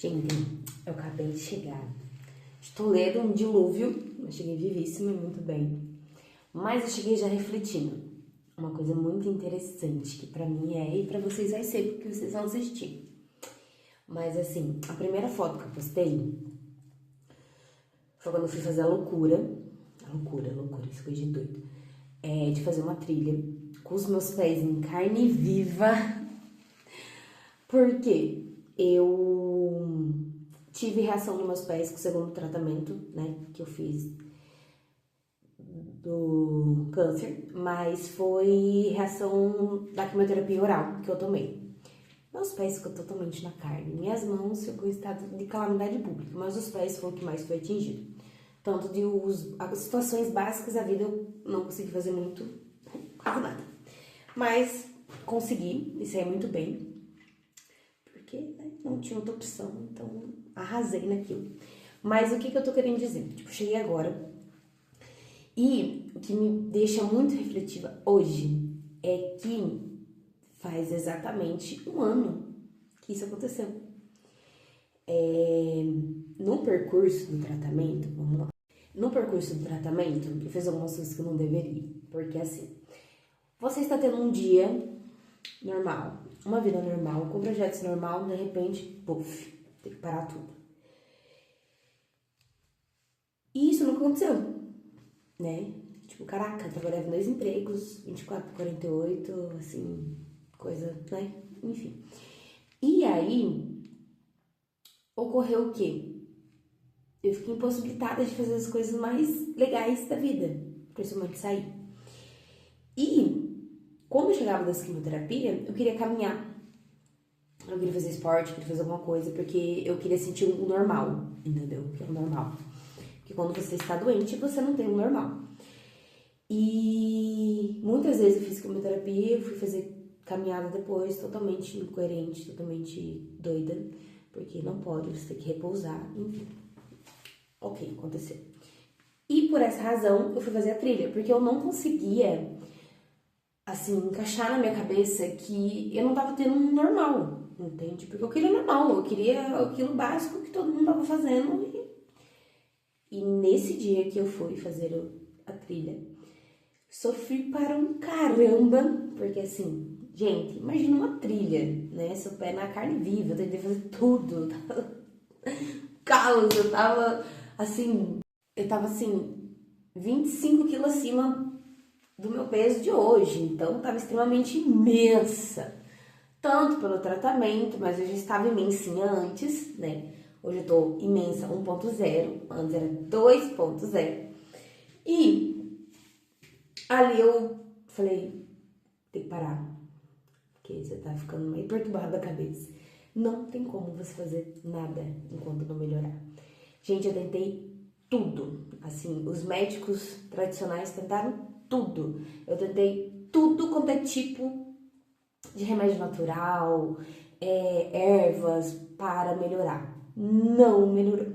Gente, eu acabei de chegar de Toledo, um dilúvio. Eu cheguei vivíssima, muito bem. Mas eu cheguei já refletindo. Uma coisa muito interessante, que pra mim é, e pra vocês vai ser, porque vocês vão assistir. Mas assim, a primeira foto que eu postei foi quando eu fui fazer a loucura, isso coisa de doido. De fazer uma trilha com os meus pés em carne viva. Porque eu tive reação nos meus pés com o segundo tratamento, né, que eu fiz do câncer, mas foi reação da quimioterapia oral que eu tomei. Meus pés ficam totalmente na carne, minhas mãos ficam em estado de calamidade pública, mas os pés foi o que mais foi atingido. Tanto de as situações básicas da vida eu não consegui fazer muito, quase nada. Mas consegui, e saí muito bem, porque né, não tinha outra opção, então arrasei naquilo. Mas o que eu tô querendo dizer? Tipo, cheguei agora, e o que me deixa muito refletiva hoje é que faz exatamente um ano que isso aconteceu. No percurso do tratamento, vamos lá. No percurso do tratamento, eu fiz algumas coisas que eu não deveria. Porque assim, você está tendo um dia normal, uma vida normal, com projetos normal, de repente, puf, tem que parar tudo. E isso não aconteceu, né? Tipo, caraca, eu trabalhava em 2 empregos, 24 por 48, assim, coisa, né? Enfim. E aí, ocorreu o quê? Eu fiquei impossibilitada de fazer as coisas mais legais da vida, principalmente sair. E, quando eu chegava da quimioterapia, eu queria caminhar. Eu queria fazer esporte, eu queria fazer alguma coisa, porque eu queria sentir o normal, entendeu? Que é o normal. Porque quando você está doente, você não tem o normal. E muitas vezes eu fiz quimioterapia, eu fui fazer caminhada depois, totalmente incoerente, totalmente doida, porque não pode, você tem que repousar, enfim. Ok, aconteceu. E por essa razão eu fui fazer a trilha, porque eu não conseguia, assim, encaixar na minha cabeça que eu não tava tendo um normal, entende? Porque eu queria normal, eu queria aquilo básico que todo mundo tava fazendo. E nesse dia que eu fui fazer a trilha, sofri para um caramba, porque assim, gente, imagina uma trilha, né? Seu pé na carne viva, eu tentei fazer tudo, caos, eu tava assim, 25 quilos acima do meu peso de hoje, então tava extremamente imensa, tanto pelo tratamento, mas eu já estava imensinha antes, né? Hoje eu tô imensa 1.0, antes era 2.0, e ali eu falei, tem que parar, porque você tá ficando meio perturbada a cabeça. Não tem como você fazer nada enquanto não melhorar. Gente, eu tentei tudo. Assim, os médicos tradicionais tentaram tudo. Eu tentei tudo quanto é tipo de remédio natural, ervas para melhorar. Não melhorou.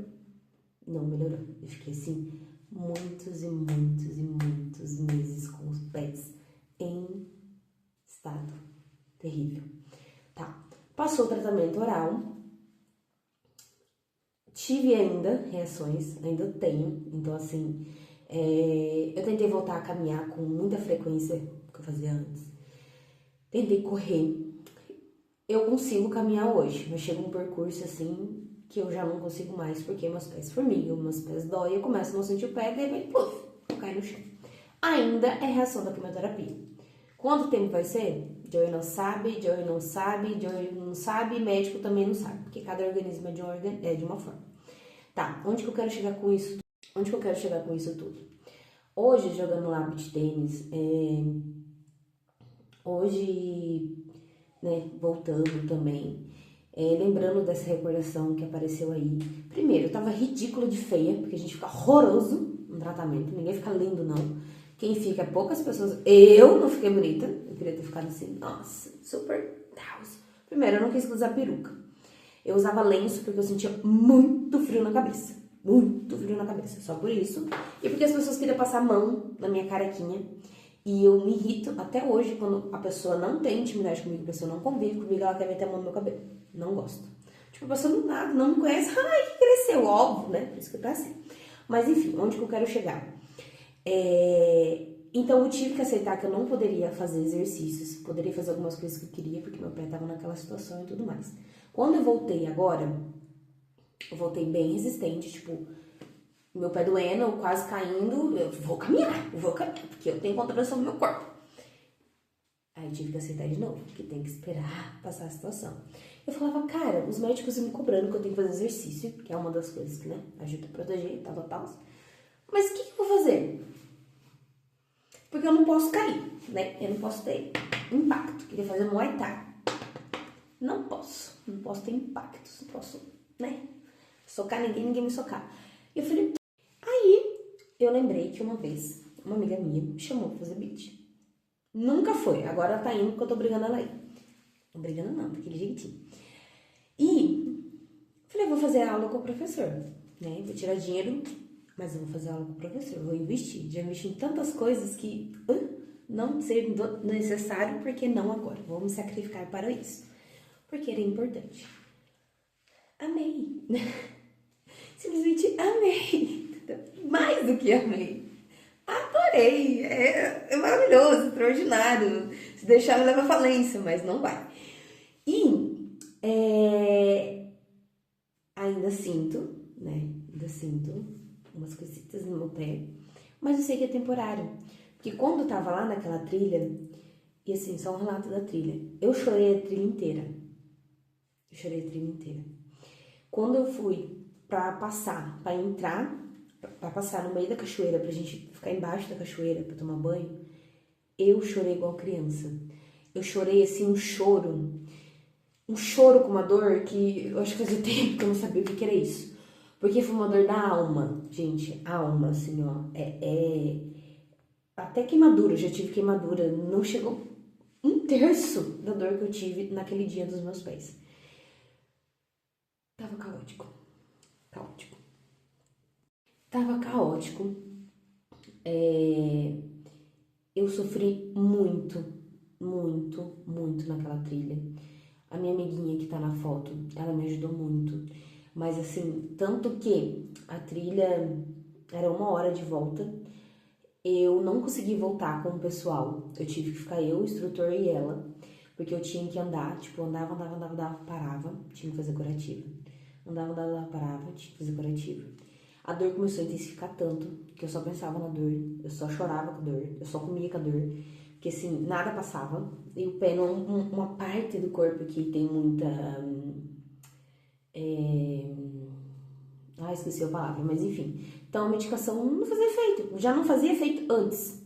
Não melhorou. Eu fiquei assim, muitos e muitos e muitos meses com os pés em estado terrível. Tá. Passou o tratamento oral. Tive ainda reações, ainda tenho. Então, assim, eu tentei voltar a caminhar com muita frequência que eu fazia antes. Tentei correr. Eu consigo caminhar hoje, mas chega um percurso assim que eu já não consigo mais, porque meus pés formigam, meus pés doem, eu começo a não sentir o pé, e de repente, puf, eu caio no chão. Ainda é reação da quimioterapia. Quanto tempo vai ser? Joey não sabe, Joey não sabe, Joey não sabe, médico também não sabe, porque cada organismo é de uma forma. Tá, onde que eu quero chegar com isso? Onde que eu quero chegar com isso tudo? Hoje, jogando lá beach tênis, hoje, né, voltando também, lembrando dessa recordação que apareceu aí. Primeiro, eu tava ridícula de feia, porque a gente fica horroroso no tratamento, ninguém fica lindo não. Quem fica, poucas pessoas. Eu não fiquei bonita, eu queria ter ficado assim, nossa, super. Primeiro, eu não quis usar peruca. Eu usava lenço porque eu sentia muito frio na cabeça. Muito frio na cabeça, só por isso. E porque as pessoas queriam passar a mão na minha carequinha. E eu me irrito até hoje quando a pessoa não tem intimidade comigo, a pessoa não convive comigo, ela quer meter a mão no meu cabelo. Não gosto. Tipo, passando nada, não me conhece, ai, que cresceu, óbvio, né? Por isso que eu tô assim. Mas enfim, onde que eu quero chegar? Então eu tive que aceitar que eu não poderia fazer exercícios, poderia fazer algumas coisas que eu queria, porque meu pé tava naquela situação e tudo mais. Quando eu voltei agora, eu voltei bem resistente, tipo, meu pé doendo, quase caindo, eu vou caminhar, porque eu tenho controle sobre o meu corpo. Aí tive que aceitar de novo, porque tem que esperar passar a situação. Eu falava, cara, os médicos me cobrando que eu tenho que fazer exercício, que é uma das coisas que, né, ajuda a proteger e tal. Mas o que eu vou fazer? Porque eu não posso cair, né? Eu não posso ter impacto. Queria fazer Muay Thai. Não posso ter impactos, não posso, né? Socar ninguém me socar. E eu falei, aí eu lembrei que uma vez uma amiga minha me chamou pra fazer beat. Nunca foi, agora ela tá indo porque eu tô obrigando ela a ir. Não brigando não, daquele jeitinho. E falei, vou fazer aula com o professor, né? Vou tirar dinheiro, mas eu vou fazer aula com o professor, vou investir. Já investi em tantas coisas que não ser necessário, porque não agora. Vou me sacrificar para isso, porque era importante. Amei. Simplesmente amei. Mais do que amei. Adorei. É maravilhoso, extraordinário. Se deixar, me leva à falência, mas não vai. E ainda sinto, né? Ainda sinto umas coisitas no meu pé. Mas eu sei que é temporário. Porque quando eu tava lá naquela trilha, e assim, só um relato da trilha. Eu chorei a trilha inteira. Quando eu fui pra passar, pra entrar, pra passar no meio da cachoeira, pra gente ficar embaixo da cachoeira pra tomar banho, eu chorei igual criança. Eu chorei assim, um choro com uma dor que eu acho que fazia tempo que eu não sabia o que era isso. Porque foi uma dor da alma, gente, alma, assim, ó. Até queimadura, eu já tive queimadura, não chegou um terço da dor que eu tive naquele dia dos meus pés. Tava caótico. Tava caótico. Eu sofri muito naquela trilha. A minha amiguinha que tá na foto, ela me ajudou muito. Mas assim, tanto que a trilha era 1 hora de volta. Eu não consegui voltar com o pessoal. Eu tive que ficar eu, o instrutor e ela. Porque eu tinha que andar, tipo, andava, parava, tinha que fazer curativa. Andava, parava, tinha que fazer curativa. A dor começou a intensificar tanto que eu só pensava na dor, eu só chorava com a dor, eu só comia com a dor. Porque assim, nada passava. E o pé não uma parte do corpo que tem muita. Esqueci a palavra, mas enfim. Então a medicação não fazia efeito. Já não fazia efeito antes.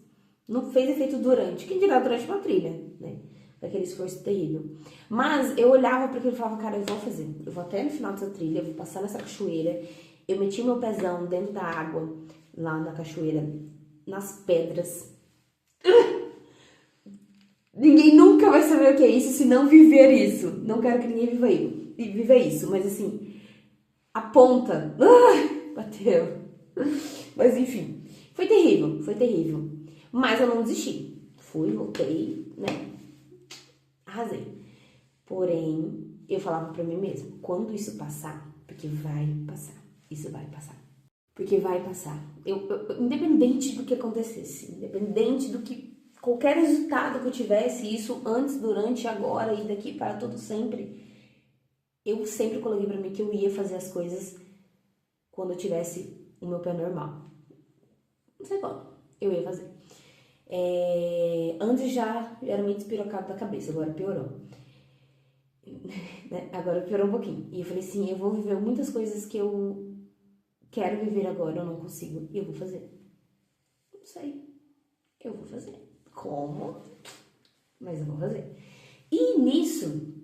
Não fez efeito durante. Quem dirá durante uma trilha, né? Daquele esforço terrível. Mas eu olhava para aquilo e falava, cara, eu vou fazer. Eu vou até no final dessa trilha, eu vou passar nessa cachoeira. Eu meti meu pezão dentro da água, lá na cachoeira, nas pedras. Ninguém nunca vai saber o que é isso se não viver isso. Não quero que ninguém viva isso, mas assim, a ponta. Bateu. Mas enfim, foi terrível. Mas eu não desisti. Fui, voltei, né? Arrasei. Porém, eu falava pra mim mesmo, quando isso passar, porque vai passar, isso vai passar. Porque vai passar. Independente do que acontecesse, independente do que qualquer resultado que eu tivesse, isso antes, durante, agora e daqui para todo sempre, eu sempre coloquei pra mim que eu ia fazer as coisas quando eu tivesse o meu pé normal. Não sei como, eu ia fazer. Antes já era meio despirocado da cabeça, agora piorou. Agora piorou um pouquinho. E eu falei assim, eu vou viver muitas coisas que eu quero viver agora, eu não consigo. E eu vou fazer. Não sei. Eu vou fazer. Como? Mas eu vou fazer. E nisso,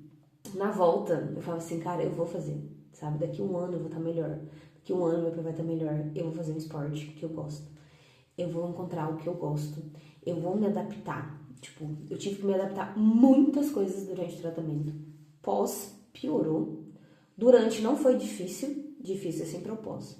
na volta, eu falava assim, cara, eu vou fazer. Sabe? Daqui 1 ano eu vou estar melhor. Daqui 1 ano meu pé vai estar melhor. Eu vou fazer um esporte que eu gosto. Eu vou encontrar o que eu gosto. Eu vou me adaptar. Tipo, eu tive que me adaptar a muitas coisas durante o tratamento. Pós, piorou. Durante, não foi difícil. Difícil é sempre o pós.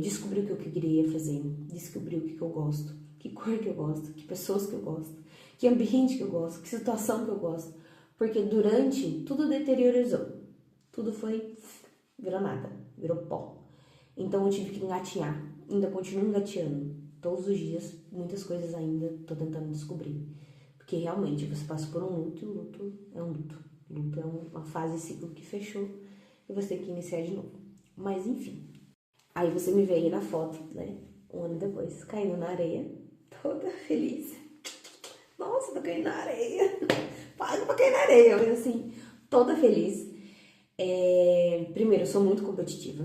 Descobri o que eu queria fazer. Descobri o que eu gosto. Que cor que eu gosto. Que pessoas que eu gosto. Que ambiente que eu gosto. Que situação que eu gosto. Porque durante, tudo deteriorou. tudo virou nada, virou pó. Então eu tive que engatinhar, ainda continuo engateando. Todos os dias, muitas coisas ainda tô tentando descobrir. Porque realmente você passa por um luto e o luto é um luto. O luto é uma fase ciclo que fechou e você tem que iniciar de novo. Mas enfim. Aí você me vê aí na foto, né? Um ano depois, caindo na areia, toda feliz. Nossa, tô caindo na areia. Pago pra cair na areia, mas assim, toda feliz. Primeiro, eu sou muito competitiva.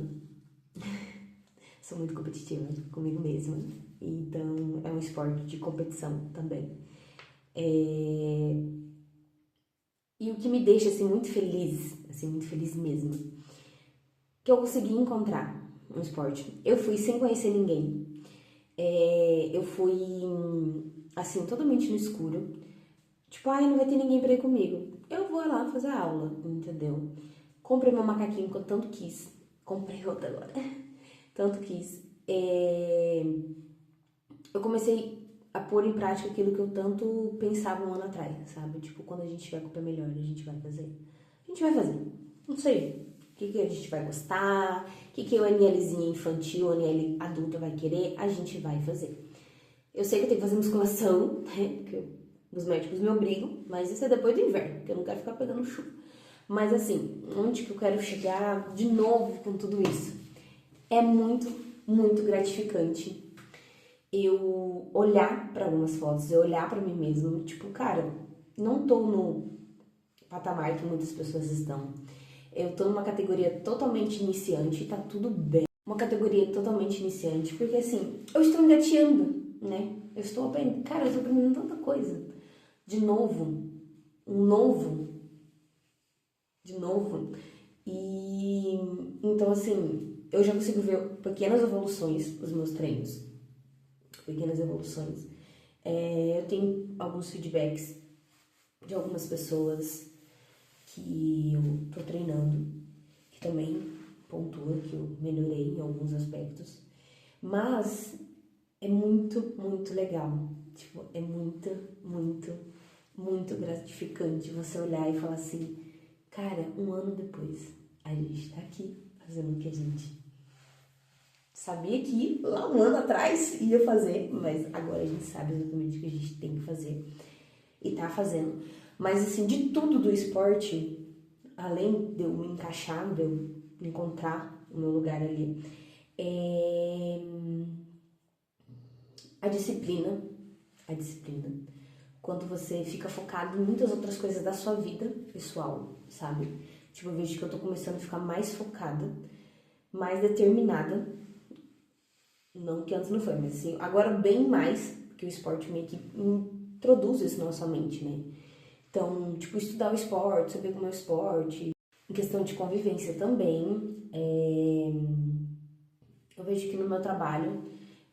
Sou muito competitiva comigo mesma. Então, é um esporte de competição também. E o que me deixa, assim, muito feliz mesmo, que eu consegui encontrar um esporte. Eu fui sem conhecer ninguém. Eu fui, assim, totalmente no escuro. Tipo, ai, não vai ter ninguém pra ir comigo. Eu vou lá fazer a aula, entendeu? Comprei meu macaquinho que eu tanto quis. Comprei outro agora. Tanto quis. Eu comecei a pôr em prática aquilo que eu tanto pensava um ano atrás, sabe? Tipo, quando a gente tiver com o pé melhor, a gente vai fazer. A gente vai fazer. Não sei o que a gente vai gostar, o que o NLzinha infantil, o NL adulta vai querer, a gente vai fazer. Eu sei que eu tenho que fazer musculação, né? Porque os médicos me obrigam, mas isso é depois do inverno, porque eu não quero ficar pegando chuva. Mas assim, onde que eu quero chegar de novo com tudo isso? É muito, muito gratificante eu olhar para algumas fotos, eu olhar para mim mesma, tipo, cara, não tô no patamar que muitas pessoas estão. Eu tô numa categoria totalmente iniciante e tá tudo bem. Uma categoria totalmente iniciante, porque assim, eu estou engateando, né? Eu estou aprendendo, cara, eu estou aprendendo tanta coisa. De novo, de novo. E então assim, eu já consigo ver pequenas evoluções nos meus treinos. Pequenas evoluções. Eu tenho alguns feedbacks de algumas pessoas que eu tô treinando, que também pontua que eu melhorei em alguns aspectos, mas é muito, muito legal. Tipo, é muito, muito, muito gratificante você olhar e falar assim, cara, um ano depois, a gente tá aqui fazendo o que a gente sabia que lá um ano atrás ia fazer, mas agora a gente sabe exatamente o que a gente tem que fazer e tá fazendo. Mas assim, de tudo do esporte, além de eu me encaixar, de eu encontrar o meu lugar ali, a disciplina. A disciplina. Quando você fica focado em muitas outras coisas da sua vida pessoal, sabe? Tipo, eu vejo que eu tô começando a ficar mais focada, mais determinada. Não que antes não foi, mas assim, agora bem mais, porque o esporte meio que introduz isso na nossa mente, né? Então, tipo, estudar o esporte, saber como é o esporte, em questão de convivência também. Eu vejo que no meu trabalho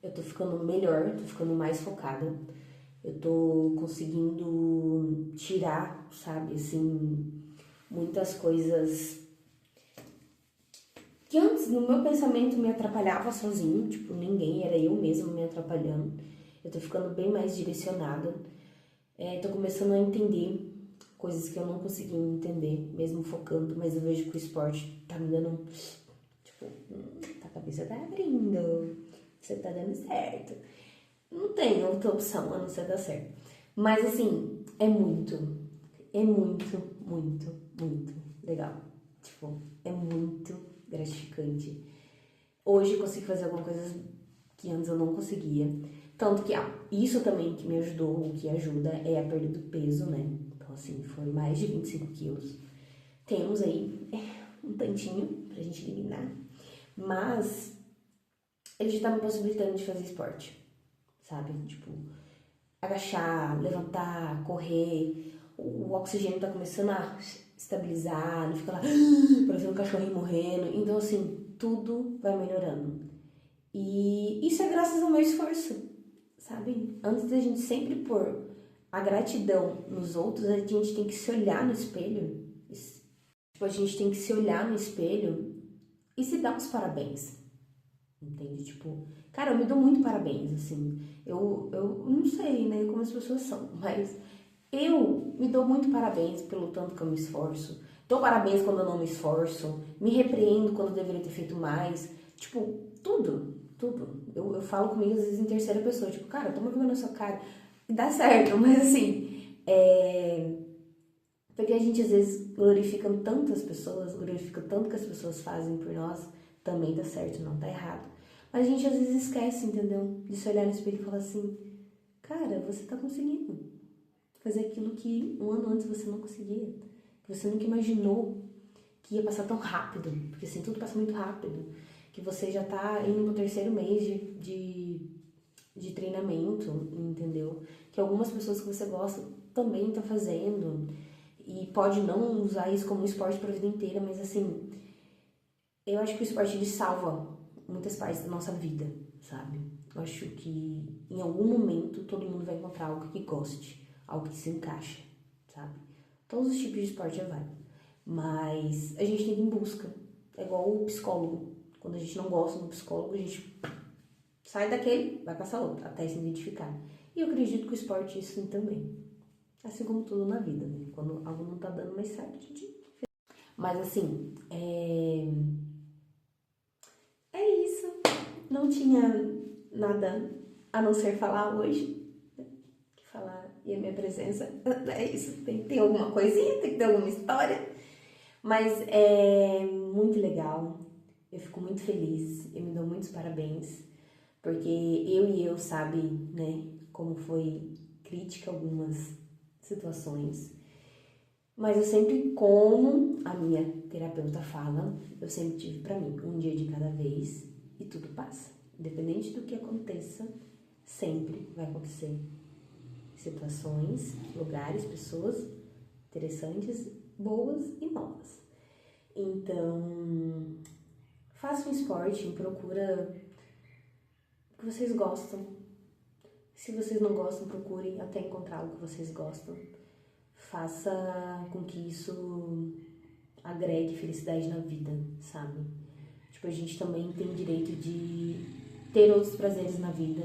eu tô ficando melhor, tô ficando mais focada. Eu tô conseguindo tirar, sabe, assim, muitas coisas que antes no meu pensamento me atrapalhava sozinho, tipo, ninguém, era eu mesma me atrapalhando. Eu tô ficando bem mais direcionada. Tô começando a entender coisas que eu não conseguia entender, mesmo focando, mas eu vejo que o esporte tá me dando, tipo, a cabeça tá abrindo, você tá dando certo. Não tem outra opção a não ser dar certo. Mas assim, é muito, muito, muito legal. Tipo, é muito gratificante. Hoje eu consigo fazer algumas coisas que antes eu não conseguia. Tanto que isso também que me ajudou, o que ajuda é a perda do peso, né? Então assim, foi mais de 25 quilos. Temos aí um tantinho pra gente eliminar. Mas ele já tá me possibilitando de fazer esporte, sabe? Tipo, agachar, levantar, correr. O oxigênio tá começando a estabilizar, não fica lá parecendo um cachorrinho morrendo. Então, assim, tudo vai melhorando. E isso é graças ao meu esforço, sabe? Antes da gente sempre pôr a gratidão nos outros, a gente tem que se olhar no espelho. Tipo, a gente tem que se olhar no espelho e se dar os parabéns. Entende? Tipo, cara, eu me dou muito parabéns, assim. Eu não sei, né, como as pessoas são, mas eu me dou muito parabéns pelo tanto que eu me esforço, dou parabéns quando eu não me esforço, me repreendo quando eu deveria ter feito mais. Tipo, tudo, tudo. Eu falo comigo às vezes em terceira pessoa, tipo, cara, toma vergonha na sua cara. E dá certo, mas assim, porque a gente às vezes glorifica tanto as pessoas, glorifica tanto que as pessoas fazem por nós, também dá certo, não tá errado. Mas a gente às vezes esquece, entendeu? De se olhar no espelho e falar assim, cara, você tá conseguindo fazer aquilo que um ano antes você não conseguia, que você nunca imaginou que ia passar tão rápido, porque assim, tudo passa muito rápido, que você já tá indo no terceiro mês de treinamento, entendeu? Que algumas pessoas que você gosta também estão fazendo, e pode não usar isso como um esporte para a vida inteira, mas assim, eu acho que o esporte ele salva muitas partes da nossa vida, sabe? Eu acho que em algum momento todo mundo vai encontrar algo que goste, algo que se encaixa, sabe? Todos os tipos de esporte é válido, mas a gente tem que ir em busca. É igual o psicólogo. Quando a gente não gosta do psicólogo, a gente sai daquele, vai passar outro, até se identificar. E eu acredito que o esporte é isso também. Assim como tudo na vida, né? Quando algo não tá dando mais certo, a gente... Mas assim, é isso. Não tinha nada a não ser falar hoje. Que falar e a minha presença. É isso. Tem que ter alguma coisinha, tem que ter alguma história. Mas é muito legal. Eu fico muito feliz. Eu me dou muitos parabéns. Porque eu sabe, né? Como foi crítica algumas situações. Mas eu sempre, como a minha terapeuta fala, eu sempre tive pra mim um dia de cada vez e tudo passa. Independente do que aconteça, sempre vai acontecer situações, lugares, pessoas interessantes, boas e novas. Então, faça um esporte, procura o que vocês gostam. Se vocês não gostam, procurem até encontrar o que vocês gostam. Faça com que isso agregue felicidade na vida, sabe? Tipo, a gente também tem direito de ter outros prazeres na vida,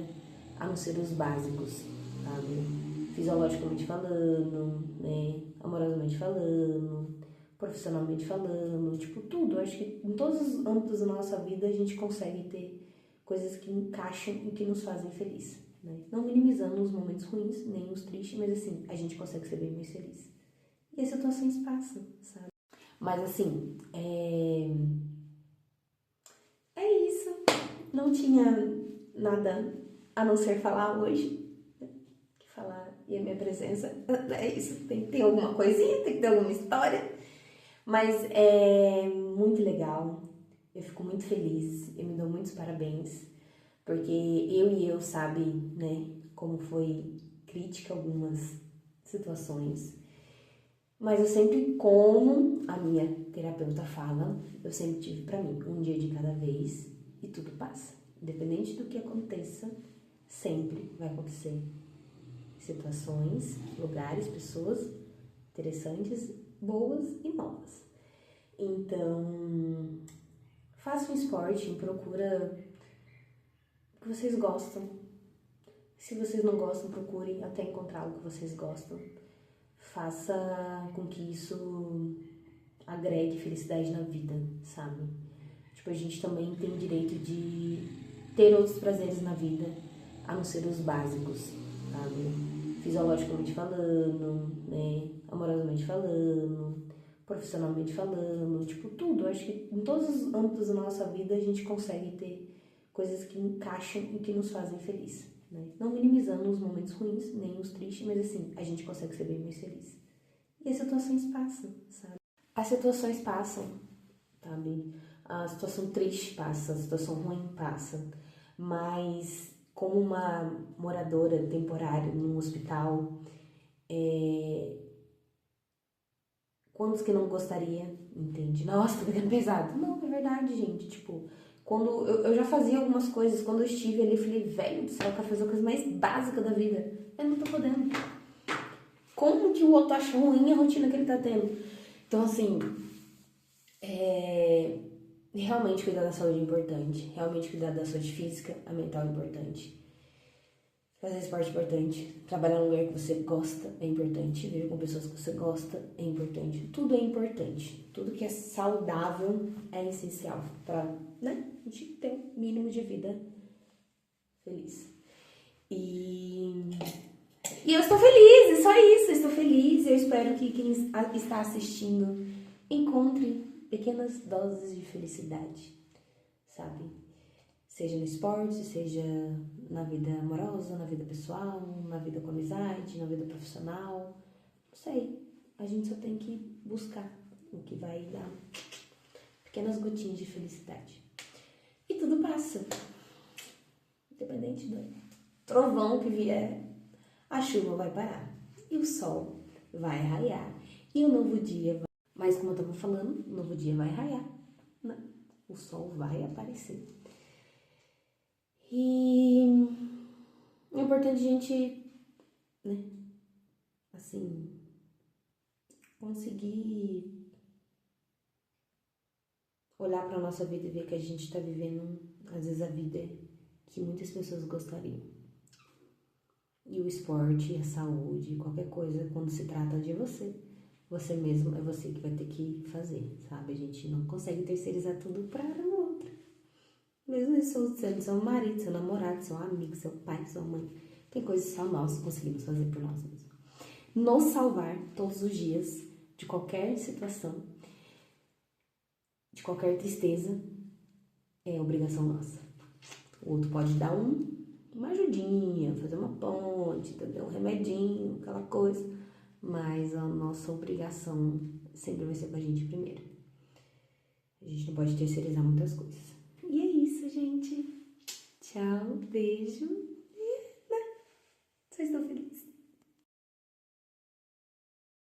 a não ser os básicos, sabe? Fisiologicamente falando, né? Amorosamente falando, profissionalmente falando, tipo, tudo. Eu acho que em todos os âmbitos da nossa vida a gente consegue ter coisas que encaixam e que nos fazem feliz, né? Não minimizando os momentos ruins, nem os tristes, mas assim, a gente consegue ser bem mais feliz. E as situações passam, sabe? Mas assim, é isso. Não tinha nada a não ser falar hoje. Que falar e a minha presença. É isso. Tem que ter alguma coisinha, tem que ter alguma história. Mas é muito legal. Eu fico muito feliz. Eu me dou muitos parabéns. Porque eu sabe, né? Como foi crítica algumas situações. Mas eu sempre, como a minha terapeuta fala, eu sempre tive pra mim um dia de cada vez e tudo passa. Independente do que aconteça, sempre vai acontecer situações, lugares, pessoas interessantes, boas e novas. Então, faça um esporte, procura o que vocês gostam. Se vocês não gostam, procurem até encontrar o que vocês gostam. Faça com que isso agregue felicidade na vida, sabe? Tipo, a gente também tem direito de ter outros prazeres na vida, a não ser os básicos, sabe? Fisiologicamente falando, né? Amorosamente falando, profissionalmente falando, tipo, tudo. Eu acho que em todos os âmbitos da nossa vida a gente consegue ter coisas que encaixam e que nos fazem feliz, né? Não minimizando os momentos ruins, nem os tristes, mas assim, a gente consegue ser bem mais feliz. E as situações passam, sabe? As situações passam, sabe? A situação triste passa, a situação ruim passa. Mas como uma moradora temporária num hospital, quantos que não gostaria, entende? Nossa, tá ficando pesado. Não, é verdade, gente. Tipo, quando eu já fazia algumas coisas, quando eu estive ali, eu falei, velho do céu, eu quero fazer a coisa mais básica da vida. Eu não tô podendo. Como que o outro acha ruim a rotina que ele tá tendo? Então, assim, realmente cuidar da saúde é importante. Realmente cuidar da saúde física, a mental é importante. Fazer esporte é importante. Trabalhar num lugar que você gosta é importante. Viver com pessoas que você gosta é importante. Tudo é importante. Tudo que é saudável é essencial pra, né, a gente ter um mínimo de vida feliz. E eu estou feliz, é só isso. Eu estou feliz. Eu espero que quem está assistindo encontre pequenas doses de felicidade, sabe? Seja no esporte, seja na vida amorosa, na vida pessoal, na vida com amizade, na vida profissional. Não sei. A gente só tem que buscar o que vai dar pequenas gotinhas de felicidade. E tudo passa. Independente do trovão que vier, a chuva vai parar. E o sol vai raiar. E o novo dia vai... Mas como eu estava falando, o novo dia vai raiar, né? O sol vai aparecer. E é importante a gente, né, assim, conseguir olhar para a nossa vida e ver que a gente está vivendo, às vezes, a vida que muitas pessoas gostariam. E o esporte, a saúde, qualquer coisa, quando se trata de você mesmo, é você que vai ter que fazer, sabe? A gente não consegue terceirizar tudo para o outro. Mesmo sendo seu marido, seu namorado, seu amigo, seu pai, sua mãe. Tem coisas só nós conseguimos fazer por nós mesmos. Nos salvar todos os dias de qualquer situação, de qualquer tristeza, é obrigação nossa. O outro pode dar uma ajudinha, fazer uma ponte, entendeu? Um remedinho, aquela coisa. Mas a nossa obrigação sempre vai ser com a gente primeiro. A gente não pode terceirizar muitas coisas. E é isso, gente. Tchau, beijo.